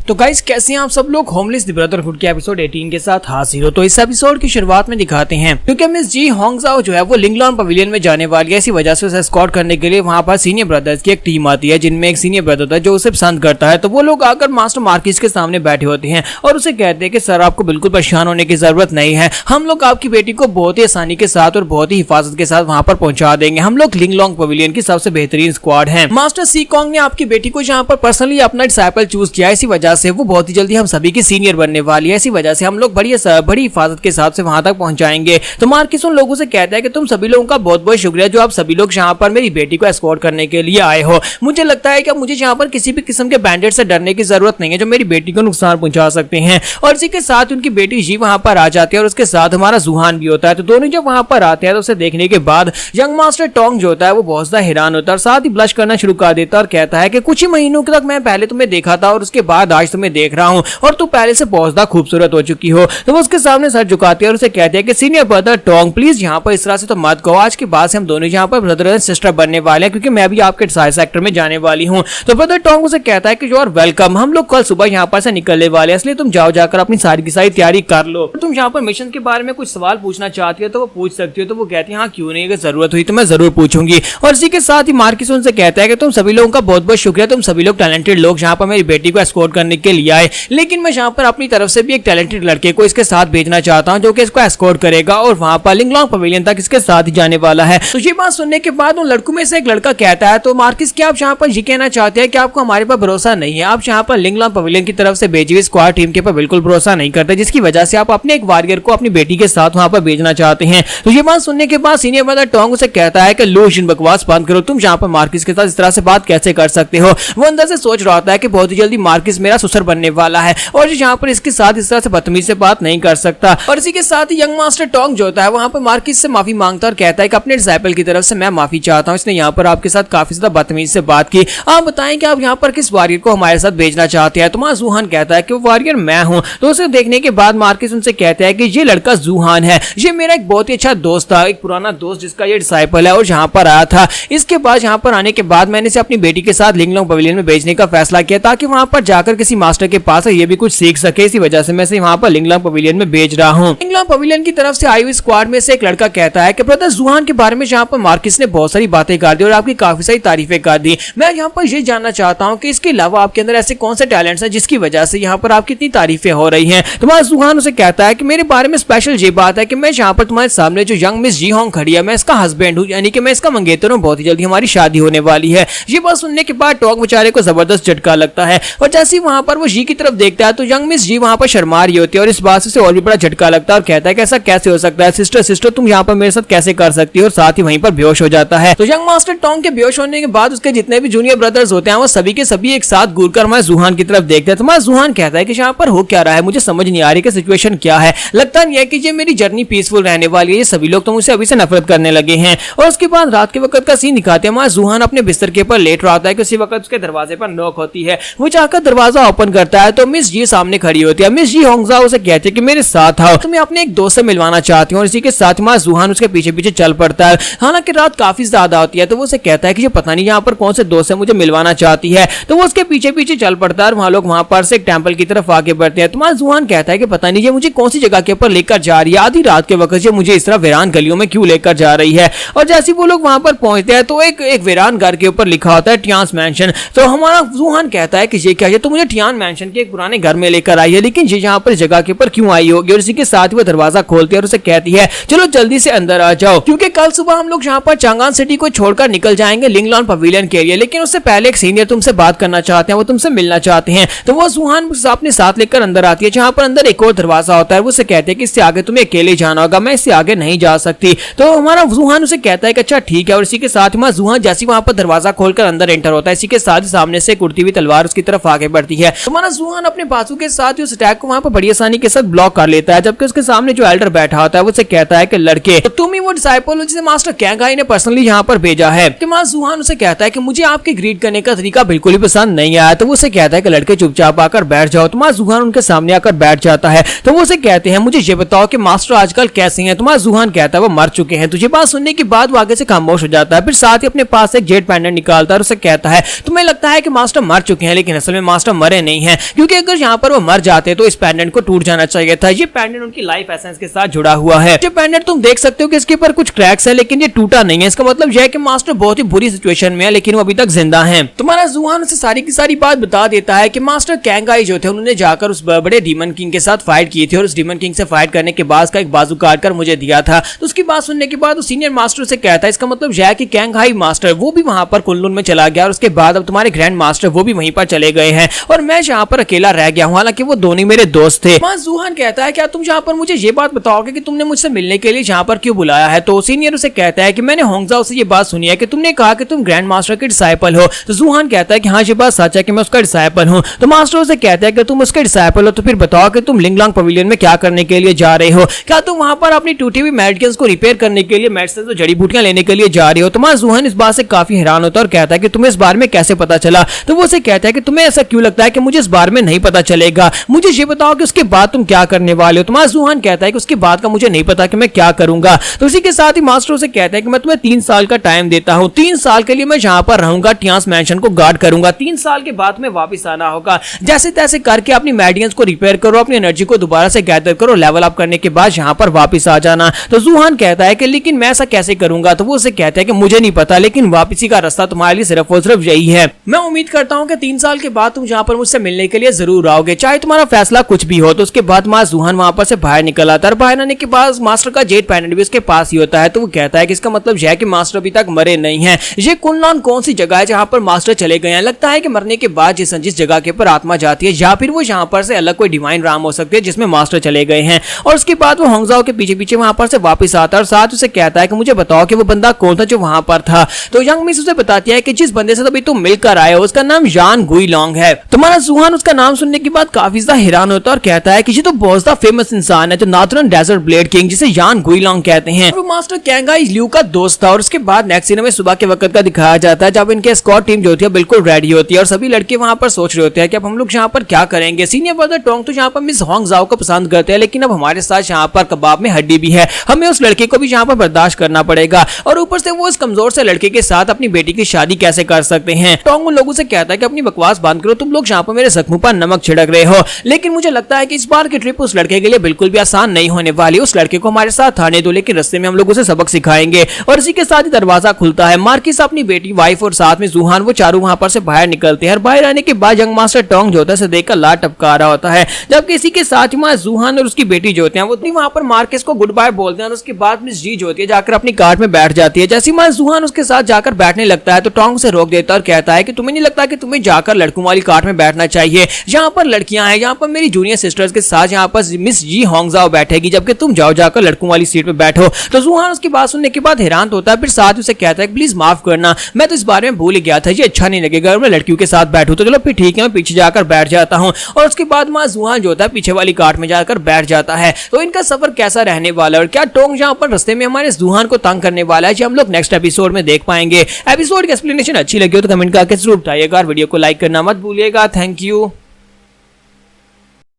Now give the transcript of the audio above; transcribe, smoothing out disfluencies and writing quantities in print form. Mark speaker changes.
Speaker 1: तो गाइस कैसे हैं आप सब लोग। होमलेस द ब्रदरहुड के एपिसोड 18 के साथ हाजिर हो। तो इस एपिसोड की शुरुआत में दिखाते हैं क्योंकि मिस जी होंगजाओ जो है वो लिंगलॉन पवेलियन में जाने वाली है। इसी वजह से उसे एस्कॉर्ट करने के लिए वहां पर सीनियर ब्रदर्स की एक टीम आती है, जिनमें एक सीनियर ब्रदर होता है जो उसे पसंद करता है। तो वो लोग आकर मास्टर मार्किस के सामने बैठे होते हैं और उसे कहते हैं कि सर आपको बिल्कुल परेशान होने की जरूरत नहीं है, हम लोग आपकी बेटी को बहुत ही आसानी के साथ और बहुत ही हिफाजत के साथ वहां पर पहुंचा देंगे। हम लोग लिंगलॉन्ग पवेलियन की सबसे बेहतरीन स्क्वाड है। मास्टर सी कॉन्ग ने आपकी बेटी को यहाँ पर पर्सनली अपना डिसाइपल चूज किया, इसी वजह से वो बहुत ही जल्दी हम सभी की सीनियर बनने वाली है। इसी वजह से हम लोग बड़ी हिफाजत के साथ से वहां तक पहुंचाएंगे। तो मार्किस उन लोगों से कहता है कि तुम सभी लोगों का बहुत बहुत शुक्रिया जो आप सभी लोग यहाँ पर मेरी बेटी को एस्कॉर्ट करने के लिए आए हो। मुझे लगता है कि मुझे यहाँ पर किसी भी किस्म के बैंडेड से डरने की जरूरत नहीं है जो मेरी बेटी को नुकसान पहुंचा सकते हैं। और इसी के साथ उनकी बेटी जी वहां पर आ जाती है और उसके साथ हमारा जुहान भी होता है। तो दोनों जब वहां पर आते हैं तो उसे देखने के बाद यंग मास्टर टोंग जो होता है वो बहुत ज्यादा हैरान होता है और साथ ही ब्लश करना शुरू कर देता है और कहता है कि कुछ ही महीनों तक मैं पहले तुम्हें देखा था और उसके बाद आज तुम्हें देख रहा हूँ और तू पहले से बहुत ज्यादा खूबसूरत हो चुकी हो। तो वो उसके सामने सर झुकाती है और उसे कहते हैं कि सीनियर ब्रदर टोंग प्लीज यहाँ पर इस तरह से तो मत कहो, आज के बाद से हम दोनों यहाँ पर ब्रदर एंड सिस्टर बनने वाले हैं क्योंकि मैं भी आपके साइड सेक्टर में जाने वाली हूँ। तो ब्रदर टोंग उसे कहता है कि यू आर वेलकम, हम लोग कल सुबह यहाँ पर से निकलने वाले हैं, इसलिए तुम जाओ जाकर अपनी सारी की सारी तैयारी कर लो। तुम यहाँ पर मिशन के बारे में कुछ सवाल पूछना चाहती हो तो वो पूछ सकती हो। तो वो कहती है हाँ क्यों नहीं, अगर जरूरत हुई तो मैं जरूर पूछूंगी। और इसी के साथ ही मार्किस उनसे कहता है कि तुम सभी लोगों का बहुत बहुत शुक्रिया, तुम सभी लोग टैलेंटेड लोग यहाँ पर मेरी बेटी को एस्कॉर्ट करने के लिए आए, लेकिन मैं यहाँ पर अपनी तरफ से भी एक टैलेंटेड लड़के को इसके साथ भेजना चाहता हूँ जो कि इसको एस्कॉर्ट करेगा और वहां पर लिंगलॉन्ग पवेलियन तक इसके साथ ही जाने वाला है। तो ये बात सुनने के बाद उन लड़कों में से एक लड़का कहता है तो मार्किस क्या आप यहाँ पर ये कहना चाहते हैं कि आपको हमारे पर भरोसा नहीं है, आप यहाँ पर लिंगलॉन्ग पवेलियन की तरफ से भेजी हुई स्क्वाड टीम के पर बिल्कुल भरोसा नहीं करते, जिसकी वजह से आप अपने एक वॉरियर को अपनी बेटी के साथ वहां पर भेजना चाहते हैं। तो ये बात सुनने के बाद सीनियर ब्रदर टोंग उसे कहता है कि लो इन बकवास बंद करो, तुम यहाँ पर मार्किस के साथ इस तरह से बात कैसे कर सकते हो। वो अंदर से सोच रहा होता है कि बहुत ही जल्दी मार्किस मेरा ससुर बनने वाला है और यहाँ पर इसके साथ इस तरह से बदतमीजी से बात नहीं कर सकता। और इसी के साथ ही यंग मास्टर टोंग जो होता है वहां पर मार्किस से माफी मांगता और कहता है कि अपने डिसाइपल की तरफ से मैं माफी चाहता हूं, इसने यहाँ पर आपके साथ काफी ज्यादा बदतमीजी से बात की। आप बताएं कि आप यहाँ पर किस वॉरियर को हमारे साथ भेजना चाहते हैं। तो जुहान कहता है कि वो वॉरियर मैं हूं। तो उसे देखने के बाद मार्किस उनसे कहता है कि ये लड़का जुहान है, ये मेरा एक बहुत ही अच्छा दोस्त था, एक पुराना दोस्त जिसका ये डिसाइपल है और यहाँ पर आया था। इसके बाद यहाँ पर आने के बाद मैंने इसे अपनी बेटी के साथ लिंगलॉन्ग पवेलियन में भेजने का फैसला किया ताकि वहां पर जाकर किसी मास्टर के पास ये भी कुछ सीख सके। इसी वजह से मैं इसे वहां पर लिंगलॉन्ग पवेलियन में भेज रहा हूँ। लिंगलॉन्ग पवेलियन की तरफ से आई हुई स्क्वाड में से एक लड़का कहता है कि ब्रदर जुहान के बारे में यहाँ पर मार्किस ने बहुत सारी बातें कर दी और आपकी काफी सारी तारीफें कर दी। मैं यहाँ पर ये जानना चाहता हूँ कि इसके अलावा आपके अंदर ऐसे कौन से टैलेंट्स हैं जिसकी वजह से यहाँ पर आपकी इतनी तारीफें हो रही हैं। तुम्हारा जुहान उसे कहता है कि मेरे बारे में स्पेशल ये बात है कि मैं यहाँ पर तुम्हारे सामने जो यंग मिस जी होंग खड़ी है मैं इसका हस्बैंड हूँ, यानी कि मैं इसका मंगेतर हूँ, बहुत ही जल्दी हमारी शादी होने वाली है। ये बात सुनने के बाद टोंग बेचारे को जबरदस्त झटका लगता है और जैसे ही वहां पर वो जी की तरफ देखता है तो यंग मिस जी वहां पर शर्मा रही होती है और इस बात से और भी बड़ा झटका लगता है और कहता है कि ऐसा कैसे हो सकता है, सिस्टर तुम यहाँ पर मेरे साथ कैसे कर सकती हो, और साथ ही वहीं पर बेहोश हो जाता है। तो यंग मास्टर टोंग के बेहोश होने के बाद उसके जितने भी जूनियर ब्रदर्स होते हैं वो सभी के सभी एक साथ घूरकर हमारे जुहान की तरफ देखते हैं। तो हमारा जुहान कहता है कि यहाँ पर हो क्या रहा है, मुझे समझ नहीं आ रही कि सिचुएशन क्या है, लगता नहीं है कि ये मेरी जर्नी पीसफुल रहने वाली है, ये सभी लोग तो मुझसे अभी से नफरत करने लगे हैं। और उसके बाद रात के वक्त का सीन दिखाते हैं, हमारा जुहान अपने बिस्तर के ऊपर लेट रहा होता है कि उसी वक्त उसके दरवाजे पर नॉक होती है। वो जाकर दरवाजा ओपन करता है तो मिस जी सामने खड़ी होती है। मिस जी होंगजाओ उसे कहती है कि मेरे साथ आओ, तुम्हें अपने एक दोस्त से मिलवाना चाहती हूँ। और इसी के साथ हमारा जुहान उसके पीछे पीछे चल पड़ता है। हालांकि रात काफी ज्यादा होती है तो वो उसे कहता है कि ये पता नहीं यहाँ पर कौन से दोस्त है मुझे मिलवाना चाहती है। तो वो उसके पीछे पीछे चल पड़ता है और वहां लोग वहां पर से एक टेंपल की तरफ आगे बढ़ते हैं। तुम्हारा जुहान कहता है कि पता नहीं ये मुझे कौन सी जगह के ऊपर लेकर जा रही है, आधी रात के वक्त ये मुझे इस तरह वीरान गलियों में क्यों लेकर जा रही है। और जैसे वो लोग वहां पर पहुंचते हैं तो एक वीरान घर के ऊपर लिखा होता है टियान्स मैंशन। तो हमारा जुहान कहता है कि ये क्या है, तो मुझे टियान मैंशन के एक पुराने घर में लेकर आई है, लेकिन ये यहाँ पर जगह के ऊपर क्यों आई होगी। और इसी के साथ वो दरवाजा खोलती है और उसे कहती है चलो जल्दी से अंदर आ जाओ क्योंकि कल सुबह हम लोग यहाँ पर चांगान सिटी को छोड़कर निकल जाएंगे लिंगलॉन्ग पवेलियन के लिए, लेकिन उससे पहले एक सीनियर तुमसे बात करना चाहते हैं, वो तुमसे मिलना चाहते हैं। तो वो जुहान अपने साथ लेकर अंदर आती है जहाँ पर अंदर एक और दरवाजा होता है। वो उसे कहते हैं कि इससे आगे तुम्हें अकेले जाना होगा, मैं इससे आगे नहीं जा सकती। तो हमारा जुहान उसे कहता है कि अच्छा ठीक है। और इसी के साथ हमारा जुहान जैसे वहां पर दरवाजा खोलकर अंदर एंटर होता है, इसी के साथ सामने से उड़ती हुई तलवार उसकी तरफ आगे बढ़ती है। तो हमारा जुहान अपने बाजू के साथ उस अटैक को वहां पर बड़ी आसानी के साथ ब्लॉक कर लेता है, जबकि उसके सामने जो एल्डर बैठा होता है वो उसे कहता है कि लड़के तो तुम ही वो डिसाइपल हो जिसे मास्टर कैंगाई ने पर्सनली यहाँ पर भेजा है। कि हमारा जुहान उसे कहता है कि मुझे आपके ग्रीट करने का तरीका बिल्कुल ही पसंद नहीं आया। तो वो उसे कहता है कि लड़के चुपचाप आकर बैठ जाओ। तुम्हारा जुहान उनके सामने आकर बैठ जाता है। तो वो उसे कहते हैं मुझे ये बताओ कि मास्टर आजकल कैसे हैं। तुम्हारा जुहान कहता है वो मर चुके हैं। तुझे बात सुनने के बाद वो आगे से खामोश हो जाता है, फिर साथ ही अपने पास एक जेट पेंडेंट निकालता है और उसे कहता है तुम्हें लगता है कि मास्टर मर चुके हैं, लेकिन असल में मास्टर मरे मरे नहीं है, क्योंकि अगर यहाँ पर वो मर जाते तो इस पेंडेंट को टूट जाना चाहिए था। ये पेंडेंट उनकी लाइफ एसेंस के साथ जुड़ा हुआ है। ये पेंडेंट तुम देख सकते हो कि इसके ऊपर कुछ क्रैक्स है, लेकिन ये टूटा नहीं है। इसका मतलब यह है कि मास्टर बहुत ही बुरी सिचुएशन में है, लेकिन वो अभी तक जिंदा है। तुम्हारा जुहान उसे सारी की सारी बात बता देता है कि मास्टर कैंगाई जो थे उन्होंने जाकर उस बड़े डीमन किंग के साथ फाइट की थी और उस डीमन किंग से फाइट करने के बाद का एक बाजू काट कर मुझे दिया था। तो उसकी बात सुनने के बाद सीनियर मास्टर से कहता है इसका मतलब यह है कि कैंगाई मास्टर वो भी वहां पर कुनलुन में चला गया और उसके बाद अब तुम्हारे ग्रैंड मास्टर वो भी वहीं पर चले गए हैं और मैं यहाँ पर अकेला रह गया हूँ, हालांकि वो दोनों मेरे दोस्त थे। जुहान कहता है क्या तुम यहाँ पर मुझे ये बात बताओगे कि तुमने मुझसे मिलने के लिए यहाँ पर क्यों बुलाया है? तो सीनियर उसे कहता है कि मैंने होंगजाओ से ये बात सुनी है कि तुमने कहा कि तुम ग्रैंड मास्टर के डिसाइपल हो। तो जुहान कहता है कि हाँ ये बात सच है कि मैं उसका डिसाइपल हूँ। तो मास्टर उसे कहता है कि तुम उसके डिसाइपल हो तो फिर बताओ कि तुम लिंगलांग पवेलियन में क्या करने के लिए जा रहे हो? क्या तुम वहां पर अपनी टूटी हुई मेडिकल्स को रिपेयर करने के लिए मेडिसिन और जड़ी बूटियां लेने के लिए जा रहे हो? तो जुहान इस बात से काफी हैरान होता है और कहता है कि तुम्हें इस बारे में कैसे पता चला? तो वो उसे कहता है कि तुम्हें ऐसा क्यों लगता है कि मुझे इस बारे में नहीं पता चलेगा? मुझे ये बताओ कि उसके बाद तुम क्या करने वाले हो? तो जुहान कहता है कि उसके बाद का मुझे नहीं पता कि मैं क्या करूंगा। तो इसी के साथ ही मास्टर उसे कहता है कि मैं तुम्हें 3 साल का टाइम देता हूँ। 3 साल के लिए मैं यहाँ पर रहूंगा, टियांस मैंशन को गार्ड करूंगा। 3 साल के बाद में वापस आना होगा। जैसे तैसे करके अपनी मेडियंस को रिपेयर करो, अपनी एनर्जी को दोबारा से गैदर करो, लेवल अप करने के बाद यहाँ पर वापस आ जाना। तो जुहान कहता है कि लेकिन मैं ऐसा कैसे करूंगा? तो वो उसे कहता है कि मुझे नहीं पता, लेकिन वापसी का रास्ता तुम्हारे लिए सिर्फ और सिर्फ यही है। मैं उम्मीद करता हूँ कि 3 साल के बाद तुम यहाँ पर मुझसे मिलने के लिए जरूर आओगे, चाहे तुम्हारा फैसला कुछ भी हो। तो उसके बाद जुहान वहां पर से बाहर निकल आता है। बाहर आने के बाद मास्टर का जेट पेंडेंट भी उसके पास ही होता है। तो वो कहता है कि इसका मतलब यह है कि मास्टर अभी तक मरे नहीं है। ये कुनलुन कौन सी जगह है जहां पर मास्टर चले गए हैं? लगता है कि मरने के बाद जिस जगह के ऊपर आत्मा जाती है या फिर वो यहाँ पर से अलग कोई डिवाइन राम हो सकती है जिसमें मास्टर चले गए हैं। और उसके बाद वो होंगजाओ के पीछे पीछे वहां पर से वापस आता है और साथ उसे कहता है कि मुझे बताओ कि वो बंदा कौन था जो वहां पर था। तो यंग मिस उसे बताती है कि जिस बंदे से अभी तुम मिलकर आए हो उसका नाम यान गुइलोंग है। तुम्हारा जुहान उसका नाम सुनने के बाद काफी ज्यादा हैरान होता है और कहता है कि ये तो बहुत ज्यादा फेमस इंसान है, जो नॉर्दर्न डेजर्ट ब्लेड किंग जिसे यान गुइलोंग कहते हैं। वो मास्टर कैंगाई लियू का दोस्त था। और उसके बाद नेक्स्ट सीन में सुबह के वक्त का दिखाया जाता है जब इनके स्क्वाड टीम जो होती है बिल्कुल रेडी होती है और सभी लड़के वहां पर सोच रहे होते हैं कि अब हम लोग यहाँ पर क्या करेंगे। सीनियर ब्रदर टोंग तो यहाँ पर मिस होंगजाओ को पसंद करते हैं, लेकिन अब हमारे साथ यहाँ पर कबाब में हड्डी भी है, हमें उस लड़के को भी यहाँ पर बर्दाश्त करना पड़ेगा। और ऊपर से वो इस कमजोर से लड़के के साथ अपनी बेटी की शादी कैसे कर सकते हैं? टोंग उन लोगों से कहता है कि अपनी बकवास बंद करो, तुम लोग यहाँ पर मेरे जख्मों पर नमक छिड़क रहे हो। लेकिन मुझे लगता है कि इस बार की ट्रिप उस लड़के के लिए बिल्कुल भी आसान नहीं होने वाली। उस लड़के को हमारे साथ आने दो, लेकिन रास्ते में हम लोग उसे सबक सिखाएंगे। और इसी के साथ ही दरवाजा खुलता है। मार्किस अपनी बेटी, वाइफ और साथ में जुहान वो चारों वहां पर से बाहर निकलते हैं। बाहर आने के बाद यंग मास्टर टोंग जो होता है देखकर लात टपका रहा होता है, जबकि इसी के साथ ही जुहान और उसकी बेटी जो होते हैं वो वहां पर मार्किस को गुड बाय बोलते हैं। और उसके बाद मिस जी जो होती है जाकर अपनी कार में बैठ जाती है। जैसे ही जुहान उसके साथ जाकर बैठने लगता है तो टोंग से रोक देता है और कहता है कि तुम्हें नहीं लगता कि तुम्हें जाकर लड़कों वाली कार में बैठना चाहिए? यहाँ पर लड़कियां हैं, यहाँ पर मेरी जूनियर सिस्टर्स के साथ यहाँ पर मिस जी होंगजाओ बैठेगी, जबकि तुम जाओ जाकर लड़कों वाली सीट पे बैठो। तो जुहान उसकी बात सुनने के बाद हैरान होता है, फिर साथ उसे कहता है प्लीज माफ करना, मैं तो इस बारे में भूल ही गया था, ये अच्छा नहीं लगेगा मैं लड़कियों के साथ बैठूं। तो चलो फिर ठीक है, मैं पीछे जाकर बैठ जाता हूँ। और उसके बाद जुहान जो होता है पीछे वाली कार में जाकर बैठ जाता है। तो इनका सफर कैसा रहने वाला है और क्या टोंग यहाँ पर रास्ते में हमारे जुहान को तंग करने वाला है, जो हम लोग नेक्स्ट एपिसोड में देख पाएंगे। एपिसोड की एक्सप्लेनेशन अच्छी लगी हो तो कमेंट करके जरूर बताइएगा। वीडियो को लाइक करना मत भूलिएगा। Thank you.